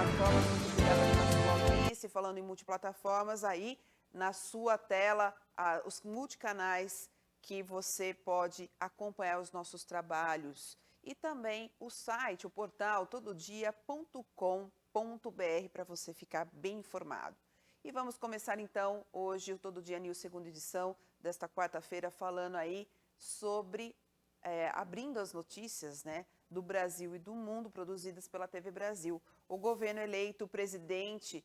multiplataformas. Muito obrigada pela sua audiência. Falando em multiplataformas, aí na sua tela, os multicanais que você pode acompanhar os nossos trabalhos. E também o site, o portal tododia.com.br para você ficar bem informado. E vamos começar então hoje o Todo Dia News, segunda edição desta quarta-feira, falando aí sobre, abrindo as notícias, né, do Brasil e do mundo produzidas pela TV Brasil. O governo eleito, o presidente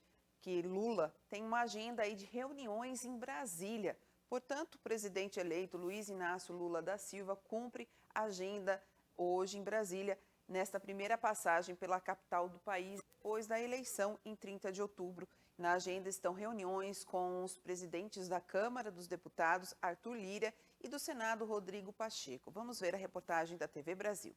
Lula, tem uma agenda aí de reuniões em Brasília. Portanto, o presidente eleito Luiz Inácio Lula da Silva cumpre a agenda hoje em Brasília, nesta primeira passagem pela capital do país, depois da eleição em 30 de outubro. Na agenda estão reuniões com os presidentes da Câmara dos Deputados, Arthur Lira, e do Senado, Rodrigo Pacheco. Vamos ver a reportagem da TV Brasil.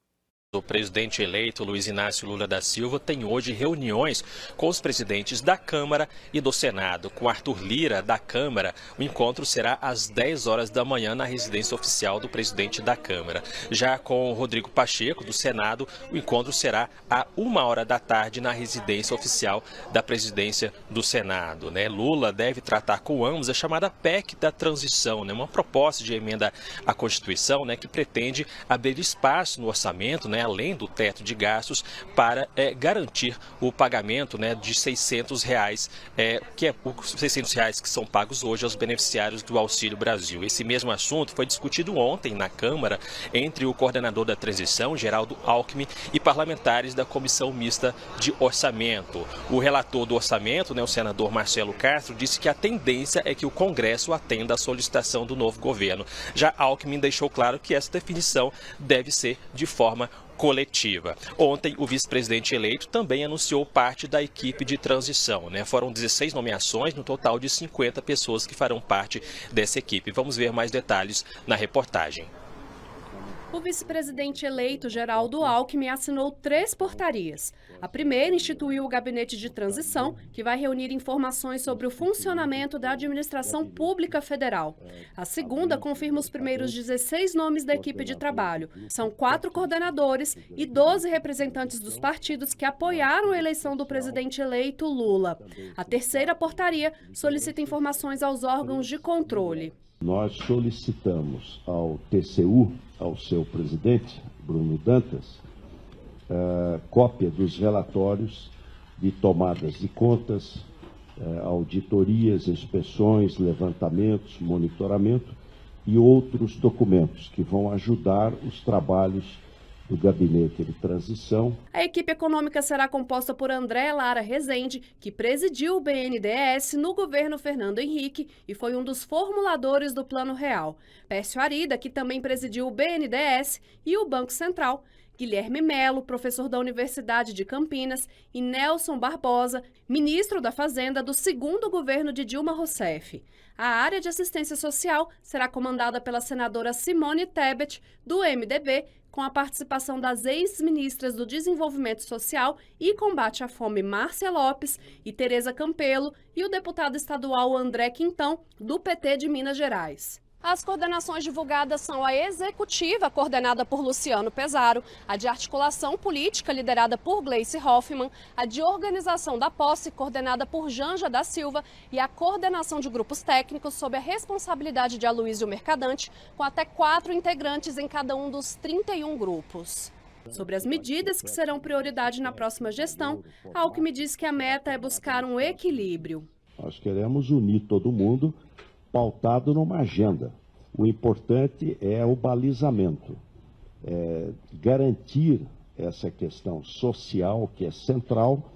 O presidente eleito Luiz Inácio Lula da Silva tem hoje reuniões com os presidentes da Câmara e do Senado. Com Arthur Lira, da Câmara, o encontro será às 10 horas da manhã na residência oficial do presidente da Câmara. Já com Rodrigo Pacheco, do Senado, o encontro será à 1h da tarde na residência oficial da presidência do Senado. Lula deve tratar com ambos a chamada PEC da transição, uma proposta de emenda à Constituição que pretende abrir espaço no orçamento, além do teto de gastos, para garantir o pagamento de R$600, que é os R$600 que são pagos hoje aos beneficiários do Auxílio Brasil. Esse mesmo assunto foi discutido ontem na Câmara entre o coordenador da transição, Geraldo Alckmin, e parlamentares da Comissão Mista de Orçamento. O relator do orçamento, o senador Marcelo Castro, disse que a tendência é que o Congresso atenda à solicitação do novo governo. Já Alckmin deixou claro que essa definição deve ser de forma coletiva. Ontem, o vice-presidente eleito também anunciou parte da equipe de transição. Foram 16 nomeações, no total de 50 pessoas que farão parte dessa equipe. Vamos ver mais detalhes na reportagem. O vice-presidente eleito, Geraldo Alckmin, assinou 3 portarias. A primeira instituiu o Gabinete de Transição, que vai reunir informações sobre o funcionamento da administração pública federal. A segunda confirma os primeiros 16 nomes da equipe de trabalho. São 4 coordenadores e 12 representantes dos partidos que apoiaram a eleição do presidente eleito Lula. A terceira portaria solicita informações aos órgãos de controle. Nós solicitamos ao TCU, ao seu presidente, Bruno Dantas, cópia dos relatórios de tomadas de contas, auditorias, inspeções, levantamentos, monitoramento e outros documentos que vão ajudar os trabalhos do Gabinete de Transição. A equipe econômica será composta por André Lara Rezende, que presidiu o BNDES no governo Fernando Henrique e foi um dos formuladores do Plano Real. Pércio Arida, que também presidiu o BNDES e o Banco Central. Guilherme Melo, professor da Universidade de Campinas, e Nelson Barbosa, ministro da Fazenda do segundo governo de Dilma Rousseff. A área de assistência social será comandada pela senadora Simone Tebet, do MDB, com a participação das ex-ministras do Desenvolvimento Social e Combate à Fome, Márcia Lopes e Tereza Campelo, e o deputado estadual André Quintão, do PT de Minas Gerais. As coordenações divulgadas são a executiva, coordenada por Luciano Pesaro, a de articulação política, liderada por Gleice Hoffmann, a de organização da posse, coordenada por Janja da Silva, e a coordenação de grupos técnicos sob a responsabilidade de Aloysio Mercadante, com até 4 integrantes em cada um dos 31 grupos. Sobre as medidas que serão prioridade na próxima gestão, Alckmin diz que a meta é buscar um equilíbrio. Nós queremos unir todo mundo, pautado numa agenda. O importante é o balizamento, garantir essa questão social que é central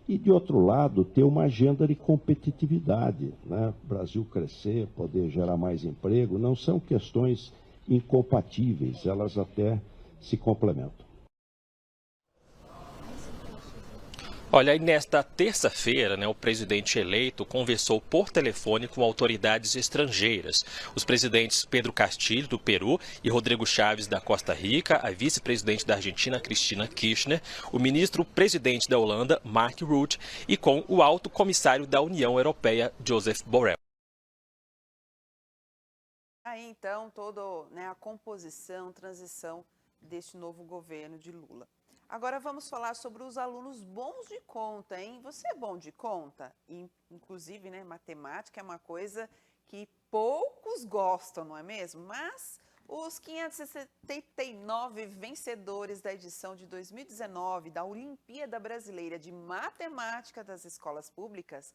e, de outro lado, ter uma agenda de competitividade, O Brasil crescer, poder gerar mais emprego, não são questões incompatíveis, elas até se complementam. Olha, e nesta terça-feira, o presidente eleito conversou por telefone com autoridades estrangeiras. Os presidentes Pedro Castillo, do Peru, e Rodrigo Chaves, da Costa Rica, a vice-presidente da Argentina, Cristina Kirchner, o ministro-presidente da Holanda, Mark Rutte, e com o alto comissário da União Europeia, Josep Borrell. Aí, então, toda a composição, transição deste novo governo de Lula. Agora vamos falar sobre os alunos bons de conta, hein? Você é bom de conta? Inclusive, né, matemática é uma coisa que poucos gostam, não é mesmo? Mas os 579 vencedores da edição de 2019 da Olimpíada Brasileira de Matemática das Escolas Públicas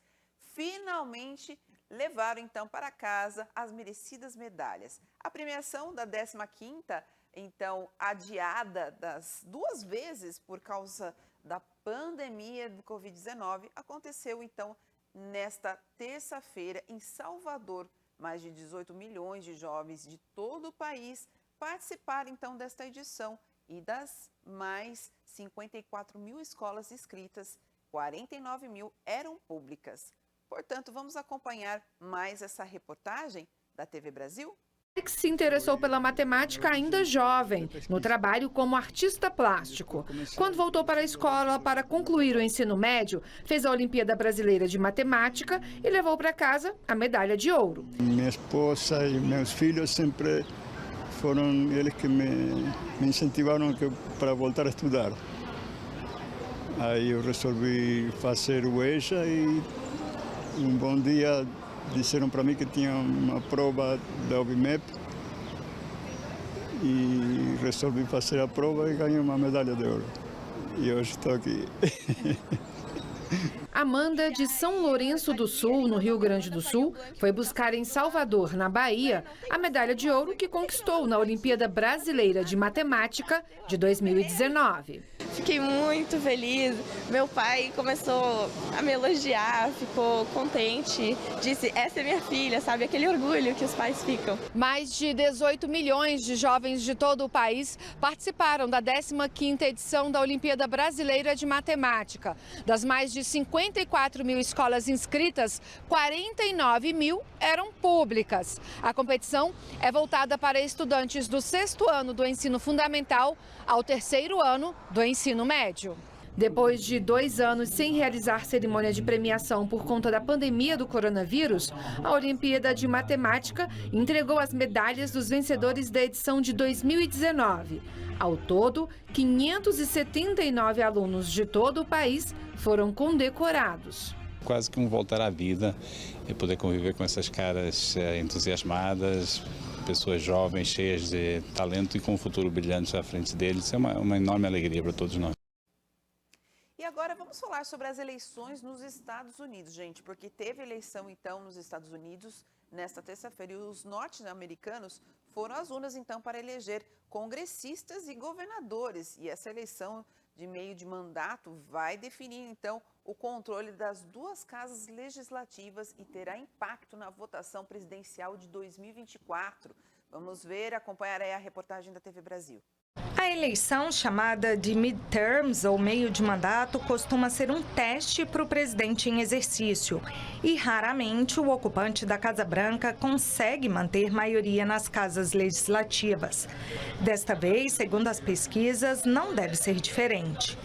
finalmente levaram então para casa as merecidas medalhas. A premiação da 15ª, então adiada das 2 vezes por causa da pandemia do Covid-19, aconteceu então nesta terça-feira em Salvador. Mais de 18 milhões de jovens de todo o país participaram então desta edição e das mais 54 mil escolas inscritas, 49 mil eram públicas. Portanto, vamos acompanhar mais essa reportagem da TV Brasil? Alex se interessou pela matemática ainda jovem, no trabalho como artista plástico. Quando voltou para a escola para concluir o ensino médio, fez a Olimpíada Brasileira de Matemática e levou para casa a medalha de ouro. Minha esposa e meus filhos sempre foram eles que me incentivaram para voltar a estudar. Aí eu resolvi fazer o EJA e um bom dia disseram para mim que tinha uma prova da OBMEP e resolvi fazer a prova e ganhei uma medalha de ouro. E hoje estou aqui. Amanda, de São Lourenço do Sul, no Rio Grande do Sul, foi buscar em Salvador, na Bahia, a medalha de ouro que conquistou na Olimpíada Brasileira de Matemática de 2019. Fiquei muito feliz. Meu pai começou a me elogiar, ficou contente, disse, essa é minha filha, sabe? Aquele orgulho que os pais ficam. Mais de 18 milhões de jovens de todo o país participaram da 15ª edição da Olimpíada Brasileira de Matemática. Das mais de 54 mil escolas inscritas, 49 mil eram públicas. A competição é voltada para estudantes do 6º ano do ensino fundamental ao 3º ano do ensino médio. Depois de 2 anos sem realizar cerimônia de premiação por conta da pandemia do coronavírus, a Olimpíada de Matemática entregou as medalhas dos vencedores da edição de 2019. Ao todo, 579 alunos de todo o país foram condecorados. Quase que um voltar à vida e poder conviver com essas caras entusiasmadas, pessoas jovens, cheias de talento e com um futuro brilhante à frente deles. É uma enorme alegria para todos nós. E agora vamos falar sobre as eleições nos Estados Unidos, gente, porque teve eleição então nos Estados Unidos nesta terça-feira e os norte-americanos foram às urnas então para eleger congressistas e governadores. E essa eleição de meio de mandato vai definir então o controle das 2 casas legislativas e terá impacto na votação presidencial de 2024. Vamos ver, acompanhar aí a reportagem da TV Brasil. A eleição, chamada de midterms ou meio de mandato, costuma ser um teste para o presidente em exercício. E raramente o ocupante da Casa Branca consegue manter maioria nas casas legislativas. Desta vez, segundo as pesquisas, não deve ser diferente.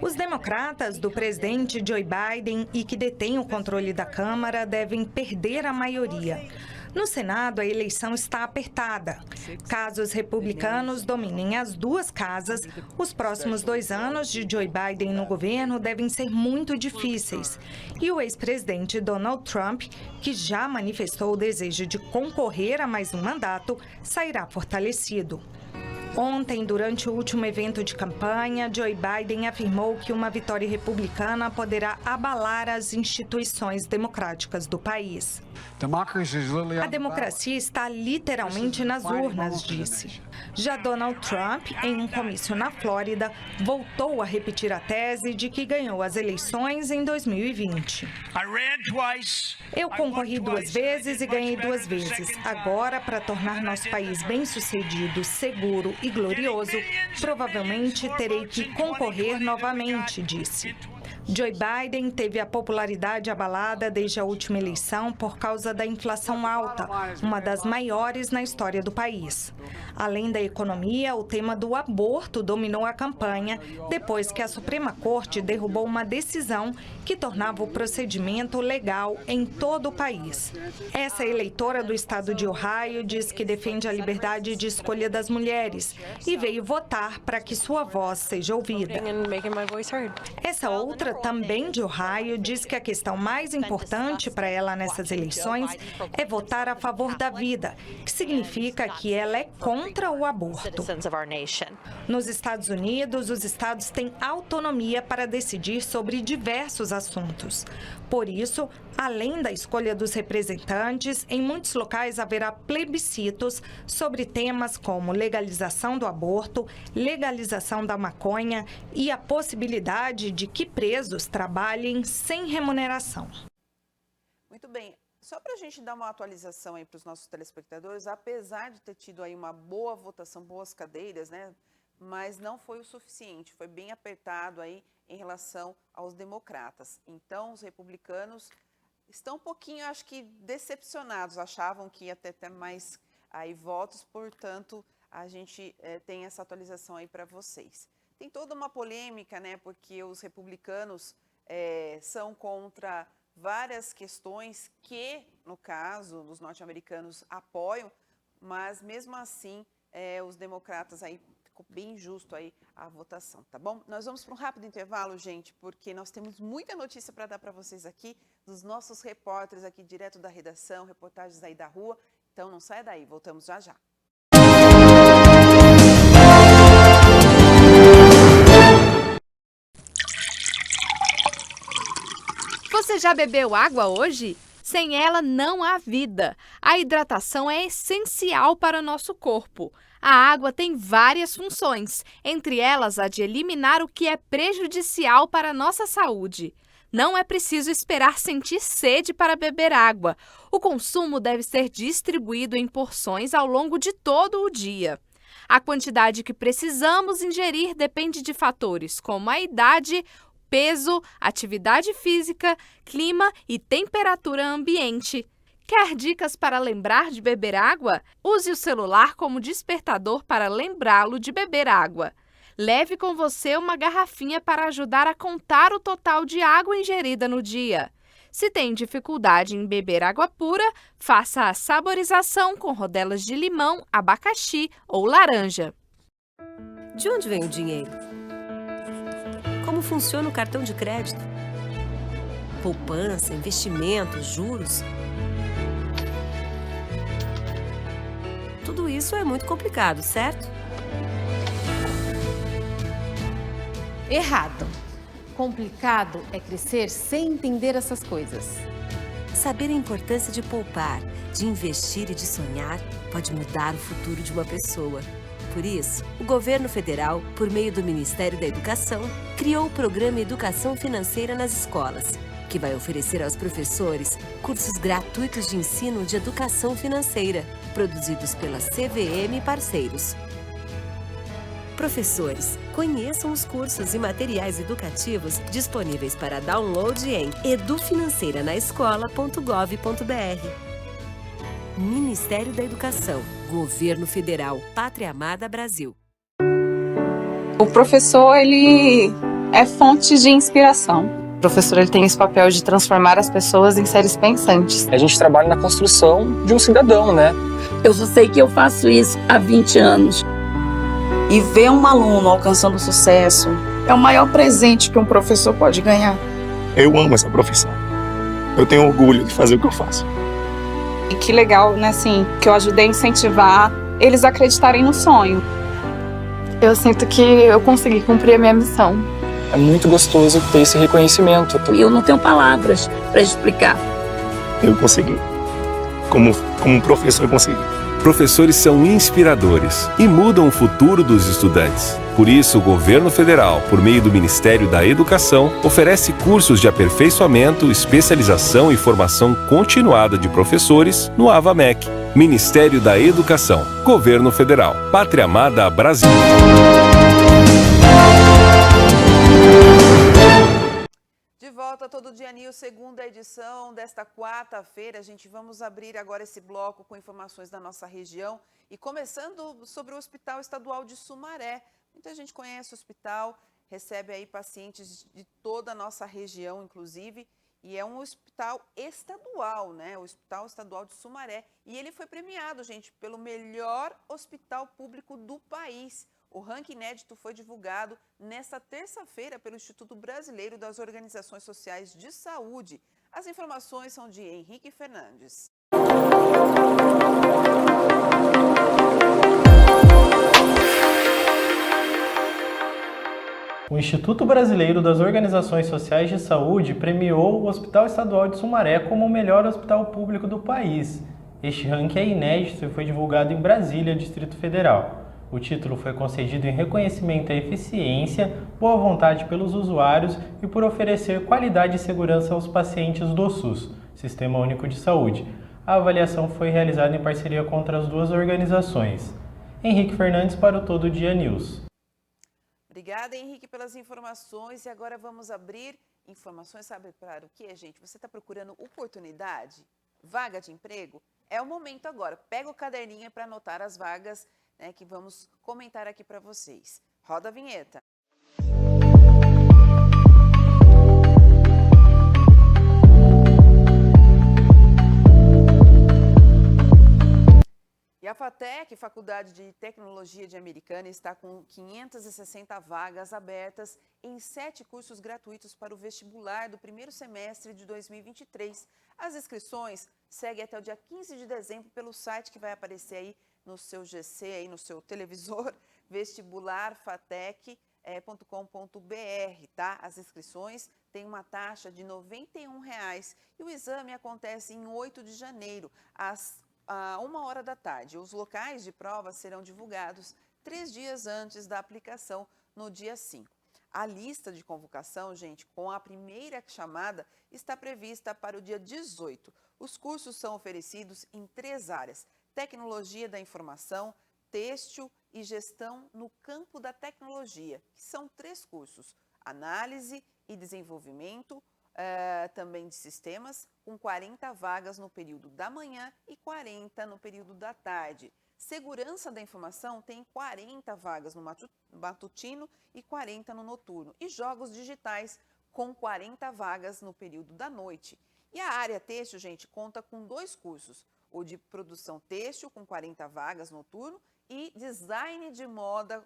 Os democratas do presidente Joe Biden e que detêm o controle da Câmara devem perder a maioria. No Senado, a eleição está apertada. Caso os republicanos dominem as 2 casas, os próximos 2 anos de Joe Biden no governo devem ser muito difíceis. E o ex-presidente Donald Trump, que já manifestou o desejo de concorrer a mais um mandato, sairá fortalecido. Ontem, durante o último evento de campanha, Joe Biden afirmou que uma vitória republicana poderá abalar as instituições democráticas do país. A democracia está literalmente nas urnas, disse. Já Donald Trump, em um comício na Flórida, voltou a repetir a tese de que ganhou as eleições em 2020. Eu concorri 2 vezes e ganhei 2 vezes. Agora, para tornar nosso país bem-sucedido, seguro e glorioso, provavelmente terei que concorrer novamente, disse. Joe Biden teve a popularidade abalada desde a última eleição por causa da inflação alta, uma das maiores na história do país. Além da economia, o tema do aborto dominou a campanha depois que a Suprema Corte derrubou uma decisão que tornava o procedimento legal em todo o país. Essa eleitora do estado de Ohio diz que defende a liberdade de escolha das mulheres e veio votar para que sua voz seja ouvida. Essa outra, também de Ohio, diz que a questão mais importante para ela nessas eleições é votar a favor da vida, que significa que ela é contra o aborto. Nos Estados Unidos, os estados têm autonomia para decidir sobre diversos assuntos. Por isso, além da escolha dos representantes, em muitos locais haverá plebiscitos sobre temas como legalização do aborto, legalização da maconha e a possibilidade de que presos trabalhem sem remuneração. Muito bem. Só para a gente dar uma atualização aí para os nossos telespectadores, apesar de ter tido aí uma boa votação, boas cadeiras, né? Mas não foi o suficiente, foi bem apertado aí em relação aos democratas. Então, os republicanos estão um pouquinho, acho que, decepcionados, achavam que ia ter mais aí votos, portanto, a gente tem essa atualização aí para vocês. Tem toda uma polêmica, né, porque os republicanos são contra várias questões que, no caso dos norte-americanos, apoiam, mas mesmo assim os democratas aí ficou bem injusto aí a votação, tá bom? Nós vamos para um rápido intervalo, gente, porque nós temos muita notícia para dar para vocês aqui, dos nossos repórteres aqui direto da redação, reportagens aí da rua. Então não saia daí, voltamos já já. Você já bebeu água hoje? Sem ela não há vida. A hidratação é essencial para o nosso corpo. A água tem várias funções, entre elas a de eliminar o que é prejudicial para a nossa saúde. Não é preciso esperar sentir sede para beber água. O consumo deve ser distribuído em porções ao longo de todo o dia. A quantidade que precisamos ingerir depende de fatores como a idade, peso, atividade física, clima e temperatura ambiente. Quer dicas para lembrar de beber água? Use o celular como despertador para lembrá-lo de beber água. Leve com você uma garrafinha para ajudar a contar o total de água ingerida no dia. Se tem dificuldade em beber água pura, faça a saborização com rodelas de limão, abacaxi ou laranja. De onde vem o dinheiro? Como funciona o cartão de crédito? Poupança, investimentos, juros? Tudo isso é muito complicado, certo? Errado. Complicado é crescer sem entender essas coisas. Saber a importância de poupar, de investir e de sonhar pode mudar o futuro de uma pessoa. Por isso, o governo federal, por meio do Ministério da Educação, criou o programa Educação Financeira nas Escolas, que vai oferecer aos professores cursos gratuitos de ensino de educação financeira, produzidos pela CVM e parceiros. Professores, conheçam os cursos e materiais educativos disponíveis para download em edufinanceiranaescola.gov.br. Ministério da Educação, Governo Federal, Pátria Amada Brasil. O professor, ele é fonte de inspiração. O professor, ele tem esse papel de transformar as pessoas em seres pensantes. A gente trabalha na construção de um cidadão, né? Eu só sei que eu faço isso há 20 anos. E ver um aluno alcançando sucesso é o maior presente que um professor pode ganhar. Eu amo essa profissão. Eu tenho orgulho de fazer o que eu faço. E que legal, né, assim, que eu ajudei a incentivar eles a acreditarem no sonho. Eu sinto que eu consegui cumprir a minha missão. É muito gostoso ter esse reconhecimento. E eu não tenho palavras para explicar. Eu consegui. Como professor, eu consegui. Professores são inspiradores e mudam o futuro dos estudantes. Por isso, o Governo Federal, por meio do Ministério da Educação, oferece cursos de aperfeiçoamento, especialização e formação continuada de professores no AVAMEC. Ministério da Educação, Governo Federal, Pátria Amada Brasil. volta Todo Dia News, segunda edição desta quarta-feira. Vamos abrir agora esse bloco com informações da nossa região e começando sobre o Hospital Estadual de Sumaré. Muita gente conhece o hospital, recebe aí pacientes de toda a nossa região, inclusive, e é um hospital estadual, né? O Hospital Estadual de Sumaré. E ele foi premiado, gente, pelo melhor hospital público do país. O ranking inédito foi divulgado nesta terça-feira pelo Instituto Brasileiro das Organizações Sociais de Saúde. As informações são de Henrique Fernandes. O Instituto Brasileiro das Organizações Sociais de Saúde premiou o Hospital Estadual de Sumaré como o melhor hospital público do país. Este ranking é inédito e foi divulgado em Brasília, Distrito Federal. O título foi concedido em reconhecimento à eficiência, boa vontade pelos usuários e por oferecer qualidade e segurança aos pacientes do SUS, Sistema Único de Saúde. A avaliação foi realizada em parceria com as duas organizações. Henrique Fernandes para o Todo Dia News. Obrigada, Henrique, pelas informações. E agora vamos abrir informações, sabe para o que, gente? Você está procurando oportunidade? Vaga de emprego? É o momento agora. Pega o caderninho para anotar as vagas, né, que vamos comentar aqui para vocês. Roda a vinheta. E a FATEC, Faculdade de Tecnologia de Americana, está com 560 vagas abertas em 7 cursos gratuitos para o vestibular do primeiro semestre de 2023. As inscrições seguem até o dia 15 de dezembro pelo site que vai aparecer aí no seu GC, aí no seu televisor, vestibularfatec.com.br, tá? As inscrições têm uma taxa de R$ 91,00 e o exame acontece em 8 de janeiro, às 1h da tarde. Os locais de prova serão divulgados 3 dias antes da aplicação, no dia 5. A lista de convocação, gente, com a primeira chamada, está prevista para o dia 18. Os cursos são oferecidos em 3 áreas: Tecnologia da Informação, Têxtil e Gestão no Campo da Tecnologia, que são 3 cursos: Análise e Desenvolvimento, também de Sistemas, com 40 vagas no período da manhã e 40 no período da tarde. Segurança da Informação tem 40 vagas no matutino e 40 no noturno. E Jogos Digitais com 40 vagas no período da noite. E a área Têxtil, gente, conta com 2 cursos: o de Produção Têxtil, com 40 vagas no noturno, e Design de Moda,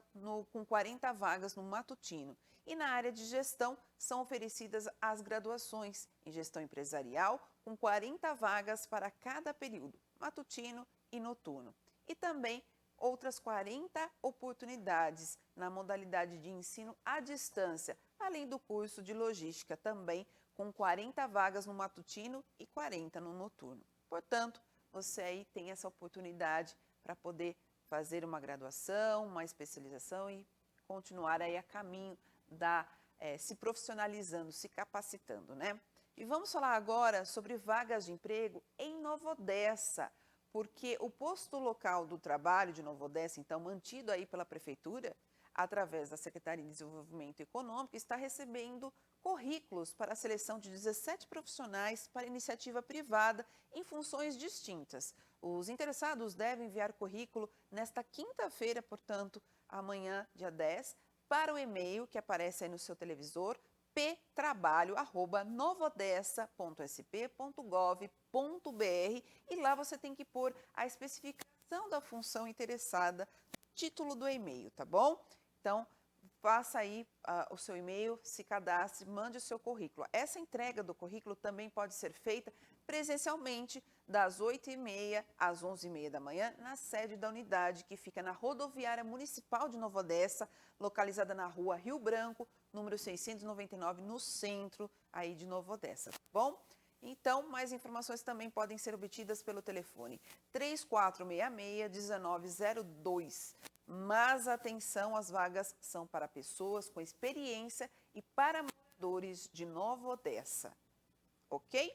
com 40 vagas no matutino. E na área de Gestão, são oferecidas as graduações em Gestão Empresarial, com 40 vagas para cada período, matutino e noturno. E também outras 40 oportunidades na modalidade de ensino à distância, além do curso de Logística, também com 40 vagas no matutino e 40 no noturno. Portanto, você aí tem essa oportunidade para poder fazer uma graduação, uma especialização e continuar aí a caminho se profissionalizando, se capacitando, né? E vamos falar agora sobre vagas de emprego em Nova Odessa, porque o posto local do trabalho de Nova Odessa, então mantido aí pela Prefeitura, através da Secretaria de Desenvolvimento Econômico, está recebendo currículos para a seleção de 17 profissionais para iniciativa privada em funções distintas. Os interessados devem enviar currículo nesta quinta-feira, portanto, amanhã, dia 10, para o e-mail que aparece aí no seu televisor, ptrabalho@novodessa.sp.gov.br, e lá você tem que pôr a especificação da função interessada, título do e-mail, tá bom? Então, faça aí o seu e-mail, se cadastre, mande o seu currículo. Essa entrega do currículo também pode ser feita presencialmente, das 8h30 às 11h30 da manhã, na sede da unidade, que fica na Rodoviária Municipal de Nova Odessa, localizada na Rua Rio Branco, número 699, no centro aí de Nova Odessa, tá bom? Então, mais informações também podem ser obtidas pelo telefone 3466-1902. Mas atenção, as vagas são para pessoas com experiência e para moradores de Nova Odessa, ok?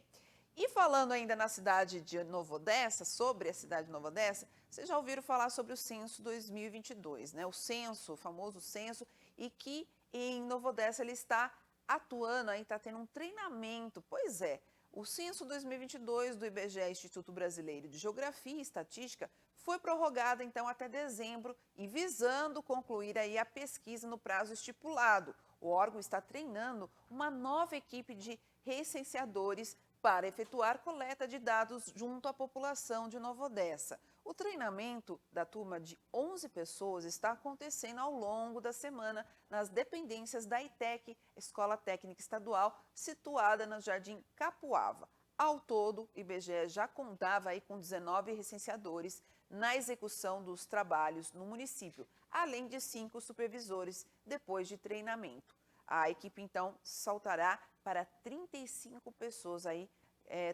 E falando ainda na cidade de Nova Odessa, sobre a cidade de Nova Odessa, vocês já ouviram falar sobre o censo 2022, né? O censo, o famoso censo, e que em Nova Odessa ele está atuando aí, está tendo um treinamento. Pois é, o censo 2022 do IBGE, Instituto Brasileiro de Geografia e Estatística, foi prorrogado então até dezembro e visando concluir aí a pesquisa no prazo estipulado. O órgão está treinando uma nova equipe de recenseadores para efetuar coleta de dados junto à população de Nova Odessa. O treinamento da turma de 11 pessoas está acontecendo ao longo da semana nas dependências da ITEC, Escola Técnica Estadual, situada no Jardim Capuava. Ao todo, o IBGE já contava aí com 19 recenseadores na execução dos trabalhos no município, além de 5 supervisores depois de treinamento. A equipe, então, saltará para 35 pessoas aí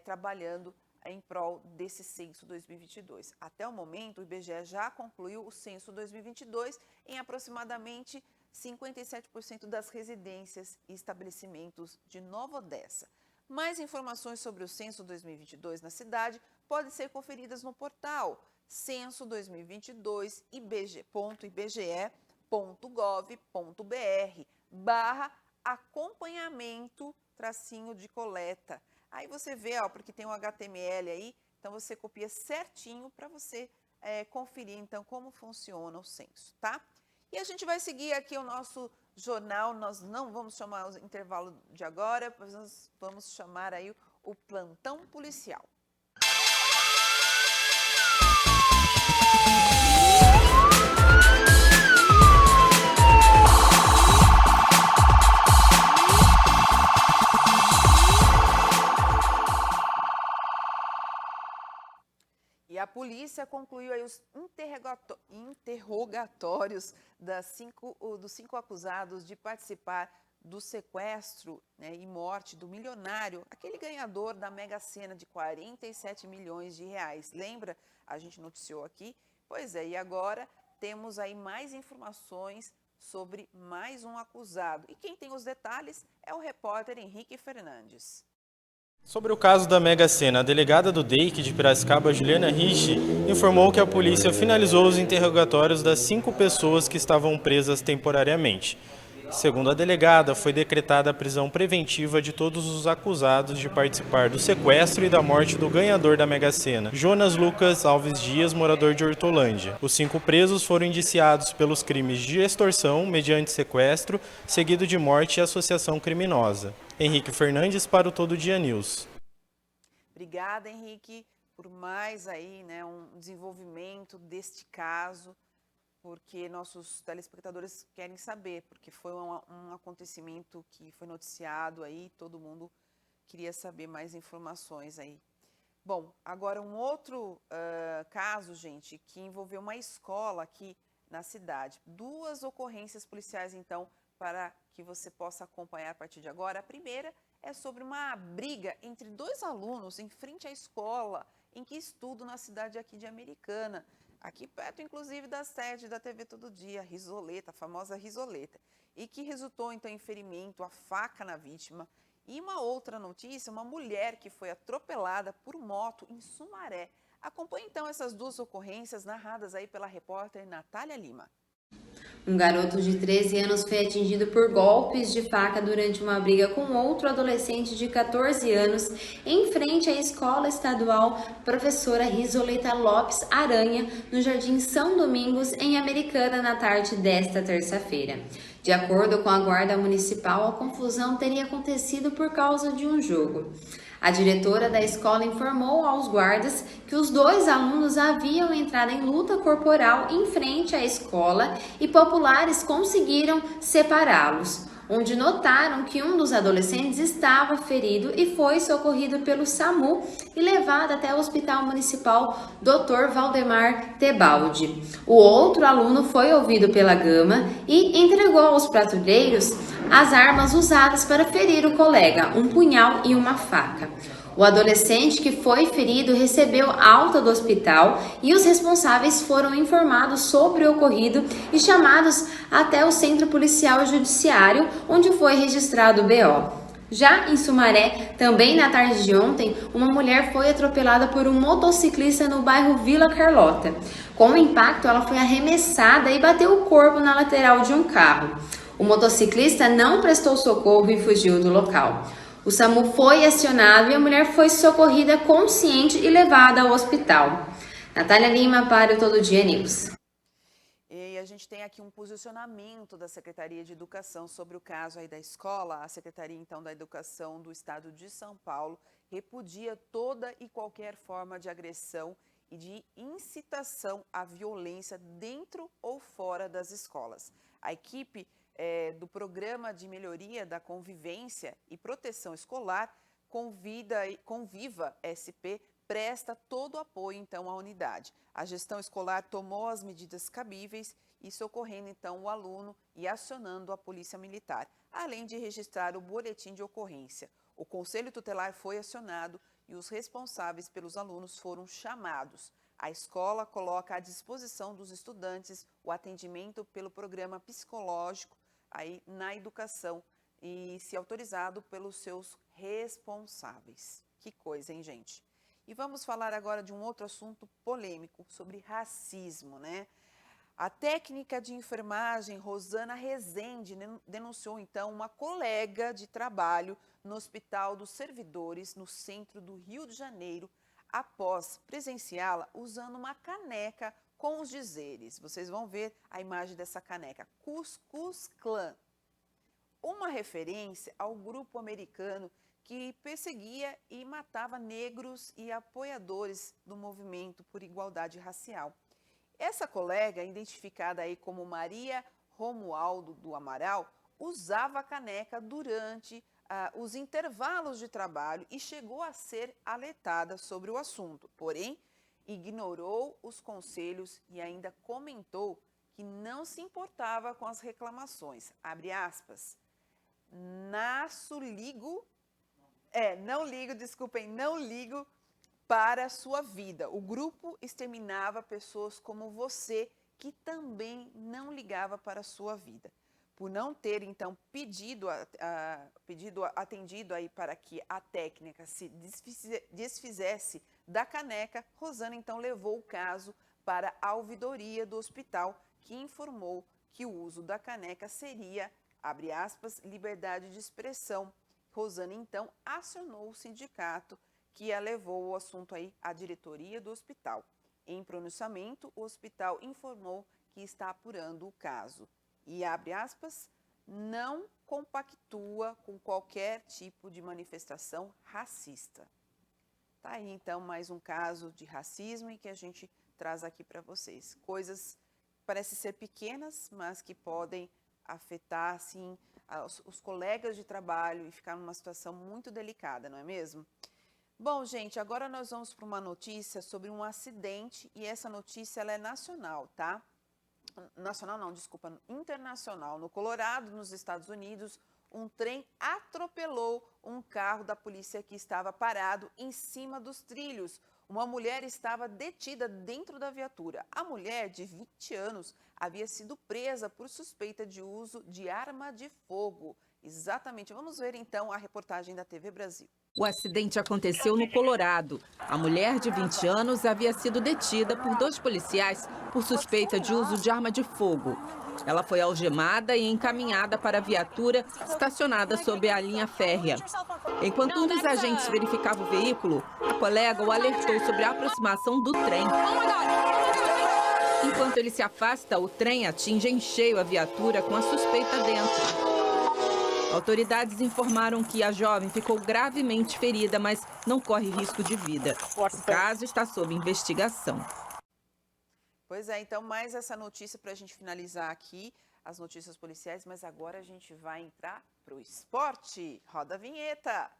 trabalhando em prol desse censo 2022. Até o momento, o IBGE já concluiu o censo 2022 em aproximadamente 57% das residências e estabelecimentos de Nova Odessa. Mais informações sobre o censo 2022 na cidade podem ser conferidas no portal censo2022.ibge.gov.br/acompanhamento-de-coleta. Aí você vê, porque tem um HTML aí, então você copia certinho para você conferir então como funciona o censo, tá? E a gente vai seguir aqui o nosso jornal, nós não vamos chamar o intervalo de agora, mas nós vamos chamar aí o plantão policial. E a polícia concluiu aí os interrogatórios dos 5 acusados de participar do sequestro, né, e morte do milionário, aquele ganhador da Mega Sena de 47 milhões de reais. Lembra? A gente noticiou aqui. Pois é, e agora temos aí mais informações sobre mais um acusado. E quem tem os detalhes é o repórter Henrique Fernandes. Sobre o caso da Mega Sena, a delegada do DEIC de Piracicaba, Juliana Rich, informou que a polícia finalizou os interrogatórios das 5 pessoas que estavam presas temporariamente. Segundo a delegada, foi decretada a prisão preventiva de todos os acusados de participar do sequestro e da morte do ganhador da Mega Sena, Jonas Lucas Alves Dias, morador de Hortolândia. Os 5 presos foram indiciados pelos crimes de extorsão mediante sequestro, seguido de morte e associação criminosa. Henrique Fernandes para o Todo Dia News. Obrigada, Henrique, por mais aí, né, um desenvolvimento deste caso, porque nossos telespectadores querem saber, porque foi um acontecimento que foi noticiado aí, todo mundo queria saber mais informações aí. Bom, agora um outro caso, gente, que envolveu uma escola aqui na cidade. 2 ocorrências policiais, então, para que você possa acompanhar a partir de agora. A primeira é sobre uma briga entre 2 alunos em frente à escola em que estudam na cidade aqui de Americana, aqui perto, inclusive, da sede da TV Todo Dia, Risoleta, a famosa Risoleta, e que resultou, então, em ferimento, a faca na vítima. E uma outra notícia, uma mulher que foi atropelada por moto em Sumaré. Acompanhe, então, essas 2 ocorrências narradas aí pela repórter Natália Lima. Um garoto de 13 anos foi atingido por golpes de faca durante uma briga com outro adolescente de 14 anos em frente à Escola Estadual Professora Risoleta Lopes Aranha, no Jardim São Domingos, em Americana, na tarde desta terça-feira. De acordo com a Guarda Municipal, a confusão teria acontecido por causa de um jogo. A diretora da escola informou aos guardas que os 2 alunos haviam entrado em luta corporal em frente à escola e populares conseguiram separá-los, onde notaram que um dos adolescentes estava ferido e foi socorrido pelo SAMU e levado até o Hospital Municipal Dr. Valdemar Tebaldi. O outro aluno foi ouvido pela Gama e entregou aos patrulheiros as armas usadas para ferir o colega, um punhal e uma faca. O adolescente que foi ferido recebeu alta do hospital e os responsáveis foram informados sobre o ocorrido e chamados até o Centro Policial Judiciário, onde foi registrado o BO. Já em Sumaré, também na tarde de ontem, uma mulher foi atropelada por um motociclista no bairro Vila Carlota. Com o impacto, ela foi arremessada e bateu o corpo na lateral de um carro. O motociclista não prestou socorro e fugiu do local. O SAMU foi acionado e a mulher foi socorrida consciente e levada ao hospital. Natália Lima para o Todo Dia News. E a gente tem aqui um posicionamento da Secretaria de Educação sobre o caso aí da escola. A Secretaria, então, da Educação do Estado de São Paulo repudia toda e qualquer forma de agressão e de incitação à violência dentro ou fora das escolas. A equipe do Programa de Melhoria da Convivência e Proteção Escolar, Conviva SP, presta todo o apoio, então, à unidade. A gestão escolar tomou as medidas cabíveis e socorrendo, então, o aluno e acionando a Polícia Militar, além de registrar o boletim de ocorrência. O Conselho Tutelar foi acionado e os responsáveis pelos alunos foram chamados. A escola coloca à disposição dos estudantes o atendimento pelo programa psicológico aí na educação e se autorizado pelos seus responsáveis. Que coisa, hein, gente? E vamos falar agora de um outro assunto polêmico, sobre racismo, né? A técnica de enfermagem Rosana Rezende denunciou, então, uma colega de trabalho no Hospital dos Servidores, no centro do Rio de Janeiro, após presenciá-la usando uma caneca com os dizeres. Vocês vão ver a imagem dessa caneca. Ku Klux Klan. Uma referência ao grupo americano que perseguia e matava negros e apoiadores do movimento por igualdade racial. Essa colega, identificada aí como Maria Romualdo do Amaral, usava a caneca durante os intervalos de trabalho e chegou a ser alertada sobre o assunto. Porém, ignorou os conselhos e ainda comentou que não se importava com as reclamações. Abre aspas. Não ligo para a sua vida. O grupo exterminava pessoas como você, que também não ligava para a sua vida. Por não ter, então, atendido aí para que a técnica se desfizesse da caneca, Rosana, então, levou o caso para a ouvidoria do hospital, que informou que o uso da caneca seria, abre aspas, liberdade de expressão. Rosana, então, acionou o sindicato, que a levou o assunto aí à diretoria do hospital. Em pronunciamento, o hospital informou que está apurando o caso. E, abre aspas, não compactua com qualquer tipo de manifestação racista. Tá aí, então, mais um caso de racismo e que a gente traz aqui para vocês. Coisas que parecem ser pequenas, mas que podem afetar, assim, os colegas de trabalho e ficar numa situação muito delicada, não é mesmo? Bom, gente, agora nós vamos para uma notícia sobre um acidente e essa notícia ela é nacional, tá? Internacional. No Colorado, nos Estados Unidos, um trem atropelou um carro da polícia que estava parado em cima dos trilhos. Uma mulher estava detida dentro da viatura. A mulher, de 20 anos, havia sido presa por suspeita de uso de arma de fogo. Exatamente. Vamos ver, então, a reportagem da TV Brasil. O acidente aconteceu no Colorado. A mulher de 20 anos havia sido detida por 2 policiais por suspeita de uso de arma de fogo. Ela foi algemada e encaminhada para a viatura estacionada sob a linha férrea. Enquanto um dos agentes verificava o veículo, a colega o alertou sobre a aproximação do trem. Enquanto ele se afasta, o trem atinge em cheio a viatura com a suspeita dentro. Autoridades informaram que a jovem ficou gravemente ferida, mas não corre risco de vida. O caso está sob investigação. Pois é, então mais essa notícia para a gente finalizar aqui, as notícias policiais, mas agora a gente vai entrar para o esporte. Roda a vinheta!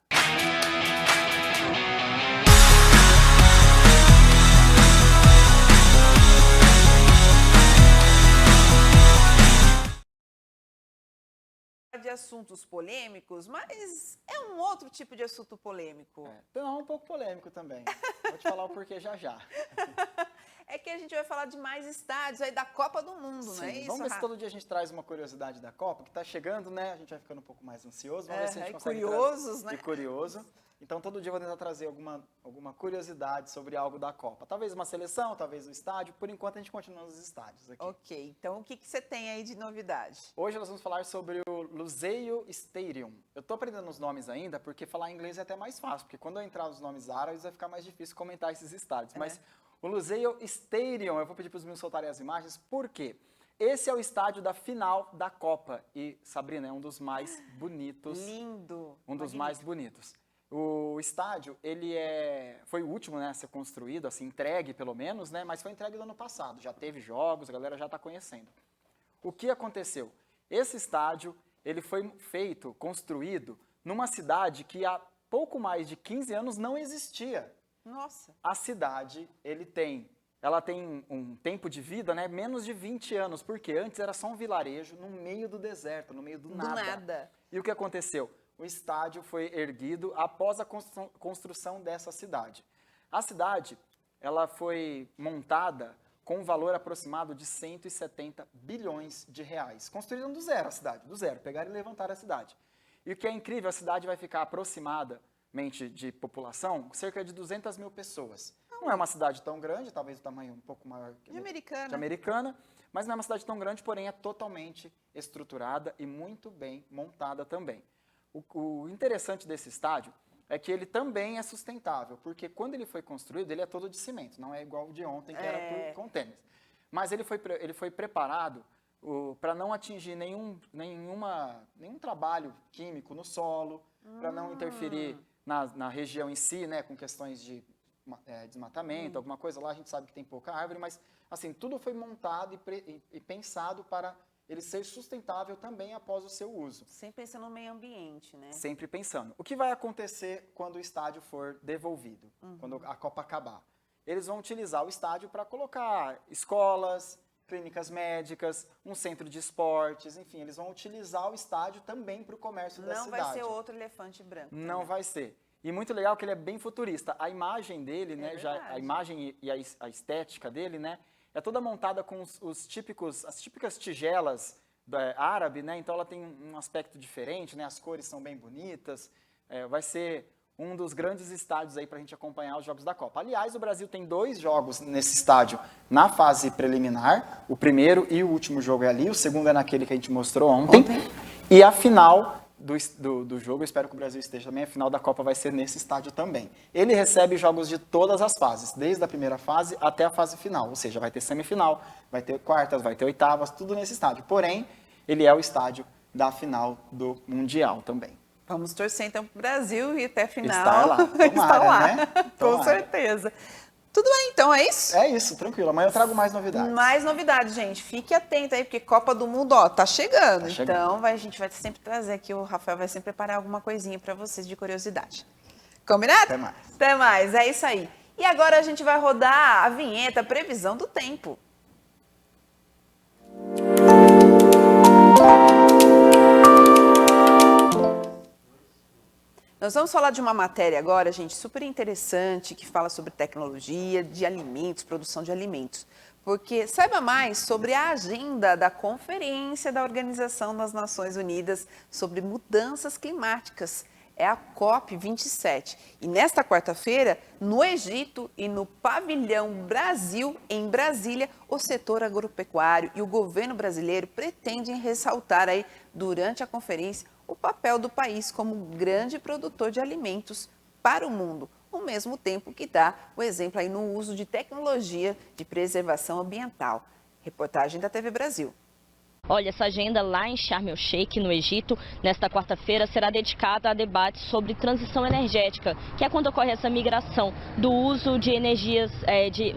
De assuntos polêmicos, mas é um outro tipo de assunto polêmico. Não, um pouco polêmico também. Vou te falar o porquê já já. É que que a gente vai falar de mais estádios aí da Copa do Mundo, Sim, não é isso? Vamos ver se todo dia a gente traz uma curiosidade da Copa, que está chegando, né? A gente vai ficando um pouco mais ansioso. Vamos ver se a gente consegue curiosos, trazer. Né? E curioso. Então, todo dia eu vou tentar trazer alguma curiosidade sobre algo da Copa. Talvez uma seleção, talvez um estádio. Por enquanto, a gente continua nos estádios aqui. Ok, então o que você tem aí de novidade? Hoje nós vamos falar sobre o Lusail Stadium. Eu estou aprendendo os nomes ainda, porque falar inglês é até mais fácil, porque quando eu entrar nos nomes árabes vai ficar mais difícil comentar esses estádios. Mas o Lusail Stadium, eu vou pedir para os meninos soltarem as imagens, por quê? Esse é o estádio da final da Copa. E, Sabrina, é um dos mais bonitos. Lindo! Um dos mais bonitos. O estádio, ele foi o último, né, a ser construído, assim, entregue pelo menos, né, mas foi entregue no ano passado. Já teve jogos, a galera já está conhecendo. O que aconteceu? Esse estádio, ele foi construído numa cidade que há pouco mais de 15 anos não existia. Nossa! A cidade, ela tem um tempo de vida, né, menos de 20 anos, porque antes era só um vilarejo no meio do deserto, no meio do nada. E o que aconteceu? O estádio foi erguido após a construção dessa cidade. A cidade, ela foi montada com um valor aproximado de 170 bilhões de reais. Construíram do zero a cidade, do zero, pegaram e levantaram a cidade. E o que é incrível, a cidade vai ficar aproximadamente de população, cerca de 200 mil pessoas. Não é uma cidade tão grande, talvez o tamanho um pouco maior que de Americana, mas não é uma cidade tão grande, porém é totalmente estruturada e muito bem montada também. O interessante desse estádio é que ele também é sustentável, porque quando ele foi construído, ele é todo de cimento, não é igual o de ontem, que era com tênis. Mas ele foi preparado para não atingir nenhum trabalho químico no solo, para não interferir na região em si, né, com questões de desmatamento, alguma coisa lá, a gente sabe que tem pouca árvore, mas assim, tudo foi montado e pensado para ele ser sustentável também após o seu uso. Sempre pensando no meio ambiente, né? Sempre pensando. O que vai acontecer quando o estádio for devolvido, quando a Copa acabar? Eles vão utilizar o estádio para colocar escolas, clínicas médicas, um centro de esportes, enfim, eles vão utilizar o estádio também para o comércio da cidade. Não vai ser outro elefante branco. Não vai ser. E muito legal que ele é bem futurista. A imagem dele, né, a imagem e a estética dele, né, é toda montada com as típicas tigelas árabe, né? Então ela tem um aspecto diferente, né? As cores são bem bonitas. Vai ser um dos grandes estádios aí para a gente acompanhar os jogos da Copa. Aliás, o Brasil tem 2 jogos nesse estádio na fase preliminar. O primeiro e o último jogo é ali. O segundo é naquele que a gente mostrou ontem. E a final do jogo, eu espero que o Brasil esteja também, a final da Copa vai ser nesse estádio também. Ele recebe jogos de todas as fases, desde a primeira fase até a fase final, ou seja, vai ter semifinal, vai ter quartas, vai ter oitavas, tudo nesse estádio. Porém, ele é o estádio da final do Mundial também. Vamos torcer então para o Brasil e até a final estar lá, tomara, né? Com certeza. Tudo bem, então, é isso? É isso, tranquilo. Amanhã eu trago mais novidades. Mais novidades, gente. Fique atento aí, porque Copa do Mundo, tá chegando. Então, a gente vai sempre trazer aqui, o Rafael vai sempre preparar alguma coisinha para vocês de curiosidade. Combinado? Até mais. Até mais, é isso aí. E agora a gente vai rodar a vinheta Previsão do Tempo. Nós vamos falar de uma matéria agora, gente, super interessante, que fala sobre tecnologia de alimentos, produção de alimentos. Porque saiba mais sobre a agenda da Conferência da Organização das Nações Unidas sobre Mudanças Climáticas. É a COP27. E nesta quarta-feira, no Egito e no Pavilhão Brasil, em Brasília, o setor agropecuário e o governo brasileiro pretendem ressaltar aí, durante a conferência, o papel do país como grande produtor de alimentos para o mundo, ao mesmo tempo que dá o exemplo aí no uso de tecnologia de preservação ambiental. Reportagem da TV Brasil. Olha, essa agenda lá em Sharm el-Sheikh, no Egito, nesta quarta-feira, será dedicada a debates sobre transição energética, que é quando ocorre essa migração do uso de energias,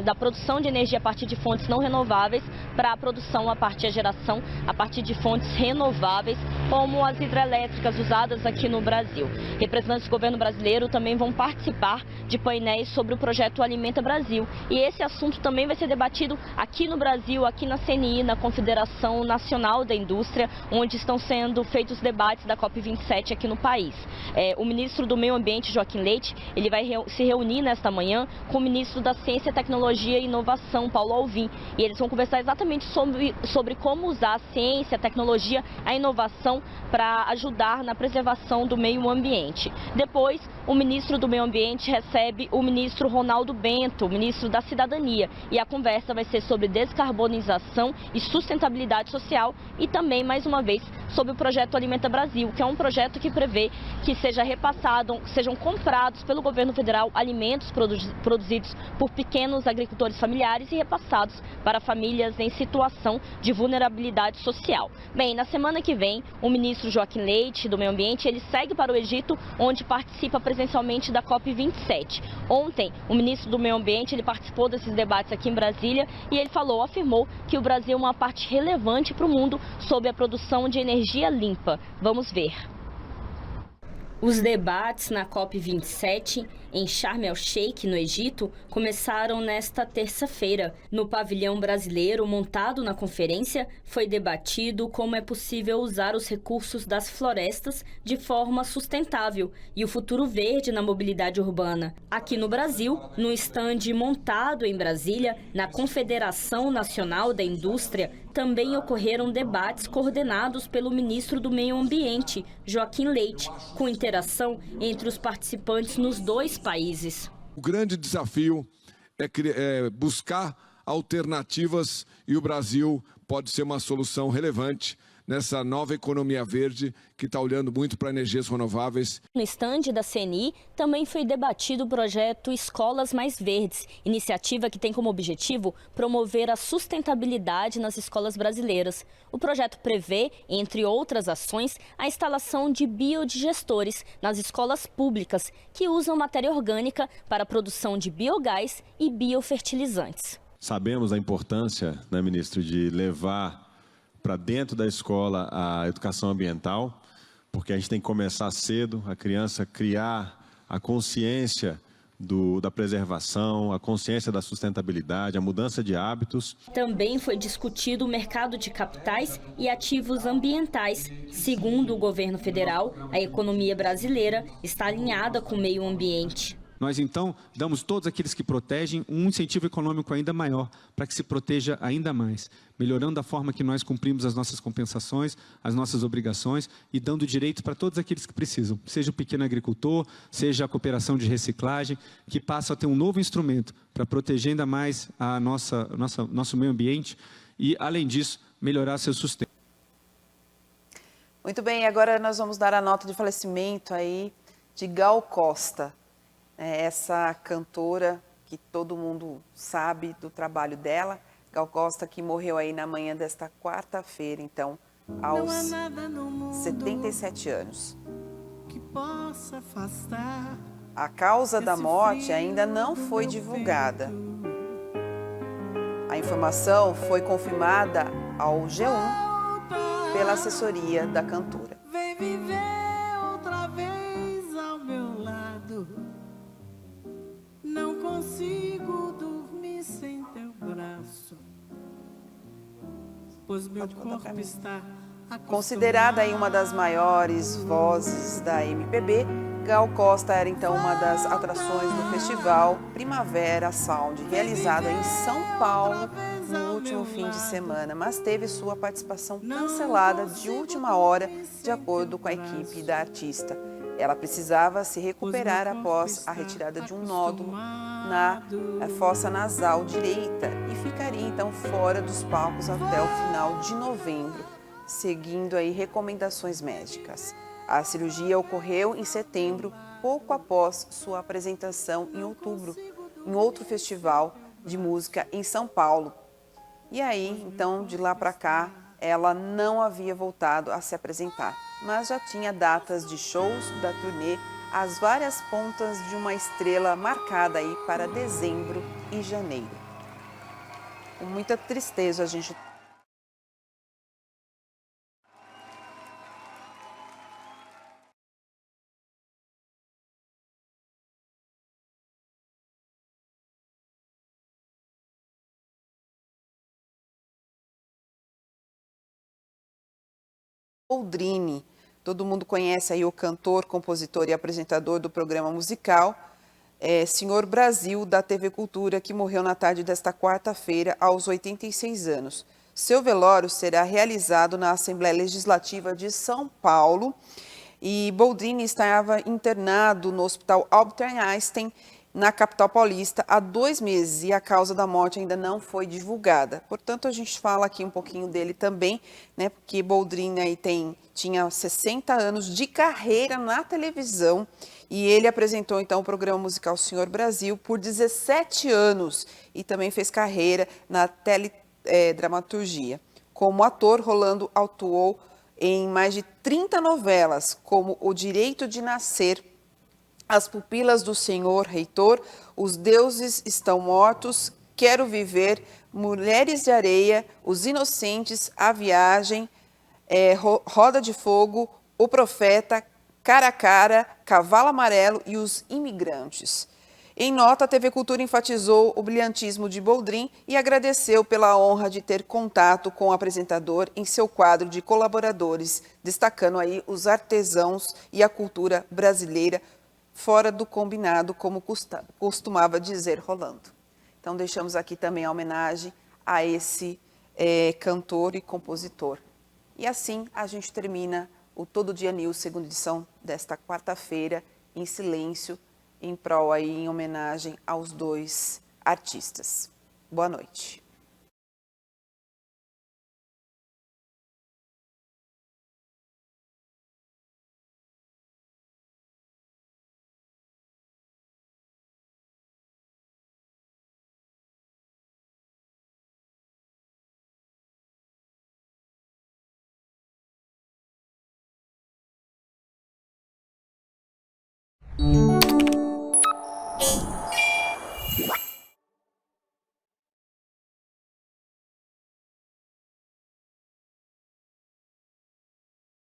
da produção de energia a partir de fontes não renováveis para a produção a geração a partir de fontes renováveis como as hidrelétricas usadas aqui no Brasil. Representantes do governo brasileiro também vão participar de painéis sobre o projeto Alimenta Brasil. E esse assunto também vai ser debatido aqui no Brasil, aqui na CNI, na Confederação Nacional da Indústria, onde estão sendo feitos debates da COP27 aqui no país. O ministro do Meio Ambiente, Joaquim Leite, ele vai se reunir nesta manhã com o ministro da Ciência, Tecnologia e Inovação, Paulo Alvim. E eles vão conversar exatamente sobre como usar a ciência, a tecnologia, a inovação para ajudar na preservação do meio ambiente. Depois, o ministro do Meio Ambiente recebe o ministro Ronaldo Bento, ministro da Cidadania. E a conversa vai ser sobre descarbonização e sustentabilidade social e também, mais uma vez, sobre o projeto Alimenta Brasil, que é um projeto que prevê que sejam comprados pelo governo federal alimentos produzidos por pequenos agricultores familiares e repassados para famílias em situação de vulnerabilidade social. Bem, na semana que vem, o ministro Joaquim Leite, do Meio Ambiente, ele segue para o Egito, onde participa presencialmente da COP27. Ontem, o ministro do Meio Ambiente, ele participou desses debates aqui em Brasília e ele afirmou que o Brasil é uma parte relevante para o mundo sobre a produção de energia limpa. Vamos ver. Os debates na COP27 em Sharm el-Sheikh, no Egito, começaram nesta terça-feira. No pavilhão brasileiro montado na conferência, foi debatido como é possível usar os recursos das florestas de forma sustentável e o futuro verde na mobilidade urbana. Aqui no Brasil, no estande montado em Brasília, na Confederação Nacional da Indústria, também ocorreram debates coordenados pelo ministro do Meio Ambiente, Joaquim Leite, com interação entre os participantes nos dois países. O grande desafio é buscar alternativas e o Brasil pode ser uma solução relevante nessa nova economia verde que está olhando muito para energias renováveis. No estande da CNI também foi debatido o projeto Escolas Mais Verdes, iniciativa que tem como objetivo promover a sustentabilidade nas escolas brasileiras. O projeto prevê, entre outras ações, a instalação de biodigestores nas escolas públicas, que usam matéria orgânica para a produção de biogás e biofertilizantes. Sabemos a importância, né, ministro, de levar para dentro da escola a educação ambiental, porque a gente tem que começar cedo, a criança criar a consciência da preservação, a consciência da sustentabilidade, a mudança de hábitos. Também foi discutido o mercado de capitais e ativos ambientais. Segundo o governo federal, a economia brasileira está alinhada com o meio ambiente. Nós, então, damos todos aqueles que protegem um incentivo econômico ainda maior para que se proteja ainda mais, melhorando a forma que nós cumprimos as nossas compensações, as nossas obrigações e dando direitos para todos aqueles que precisam, seja o pequeno agricultor, seja a cooperação de reciclagem, que passa a ter um novo instrumento para proteger ainda mais a nosso meio ambiente e, além disso, melhorar seu sustento. Muito bem, agora nós vamos dar a nota de falecimento aí de Gal Costa. Essa cantora que todo mundo sabe do trabalho dela, Gal Costa, que morreu aí na manhã desta quarta-feira, então, aos 77 anos. A causa da morte ainda não foi divulgada. A informação foi confirmada ao G1 pela assessoria da cantora. Vem viver outra vez ao meu lado. Não consigo dormir sem teu braço, pois meu corpo está acostumado. Considerada aí uma das maiores vozes da MPB, Gal Costa era então uma das atrações do festival Primavera Sound, realizado em São Paulo no último fim de semana, mas teve sua participação cancelada de última hora, de acordo com a equipe da artista. Ela precisava se recuperar após a retirada de um nódulo na fossa nasal direita e ficaria então fora dos palcos até o final de novembro, seguindo aí recomendações médicas. A cirurgia ocorreu em setembro, pouco após sua apresentação em outubro, em outro festival de música em São Paulo. E aí, então, de lá para cá, ela não havia voltado a se apresentar, mas já tinha datas de shows da turnê, as várias pontas de uma estrela marcada aí para dezembro e janeiro. Com muita tristeza a gente Boldrini. Todo mundo conhece aí o cantor, compositor e apresentador do programa musical Senhor Brasil, da TV Cultura, que morreu na tarde desta quarta-feira, aos 86 anos. Seu velório será realizado na Assembleia Legislativa de São Paulo. E Boldrini estava internado no Hospital Albert Einstein, na capital paulista, há 2 meses, e a causa da morte ainda não foi divulgada. Portanto, a gente fala aqui um pouquinho dele também, né, porque Boldrini aí tinha 60 anos de carreira na televisão, e ele apresentou então o programa musical Senhor Brasil por 17 anos, e também fez carreira na teledramaturgia. Como ator, Rolando atuou em mais de 30 novelas, como O Direito de Nascer, As Pupilas do Senhor Reitor, Os Deuses Estão Mortos, Quero Viver, Mulheres de Areia, Os Inocentes, A Viagem, Roda de Fogo, O Profeta, Cara a Cara, Cavalo Amarelo e Os Imigrantes. Em nota, a TV Cultura enfatizou o brilhantismo de Boldrini e agradeceu pela honra de ter contato com o apresentador em seu quadro de colaboradores, destacando aí os artesãos e a cultura brasileira fora do combinado, como costumava dizer Rolando. Então, deixamos aqui também a homenagem a esse cantor e compositor. E assim a gente termina o Todo Dia News, segunda edição desta quarta-feira, em silêncio, em prol aí, em homenagem aos 2 artistas. Boa noite.